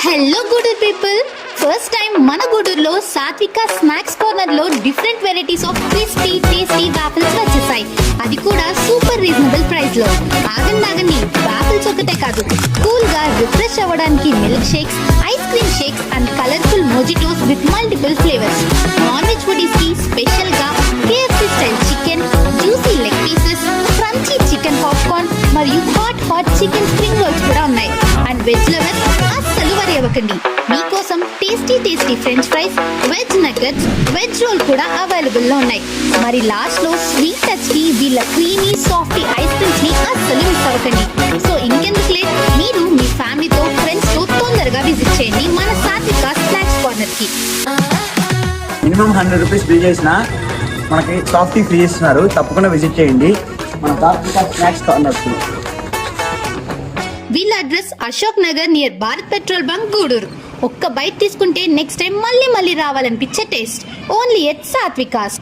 Hello Gudur people, first time మన గూడూరులో Satvika snacks corner లో different varieties of crispy tasty waffles వచ్చేసాయి. అది కూడా సూపర్ రీజనబుల్ ప్రైస్ లో. ఆగండి, వాఫిల్స్ ఒకటే కాదు, కూల్ గా రిఫ్రెష్ అవ్వడానికి milk shakes, ice cream shakes and colourful mojitos with multiple flavours. Non veg foodies కి స్పెషల్ గా KFC style chicken, juicy leg pieces, crunchy chicken popcorn మరియు హాట్ చికెన్ స్ప్రింగ్ రోల్స్ కూడా ఉన్నాయి. And veg lovers అస్సలు వరి అవ్వకండి, మీకోసం tasty French fries, veg nuggets, veg roll కూడా అవైలబుల్ లో ఉన్నాయి. మరి లాస్ట్ లో స్వీట్ టచ్ కి వీళ్ళ క్రీమీ సాఫ్టీ ఐస్ క్రీమ్స్ ని అస్సలు మిస్ అవ్వకండి. సో ఇంకెందుకు లేట్, మీరు మీ ఫ్యామిలీతో ఫ్రెండ్స్ తో తొందరగా విజిట్ చేయండి మన సాత్విక స్నాక్స్ కార్నర్ కి. మినిమం 100 రూపీస్ బిల్ చేసిన మనకి సాఫ్టీ ఫ్రీ ఇస్తున్నారు. తప్పకుండా విజిట్ చేయండి మన సాత్విక స్నాక్స్ కార్నర్. వీళ్ళ address Ashok Nagar near Bharat petrol bunk Gudur. ఒక్క బైట్ తీసుకుంటే నెక్స్ట్ టైం మళ్ళీ రావాలనిపించే టేస్ట్ ఓన్లీ ఎట్ సాత్వికాస్.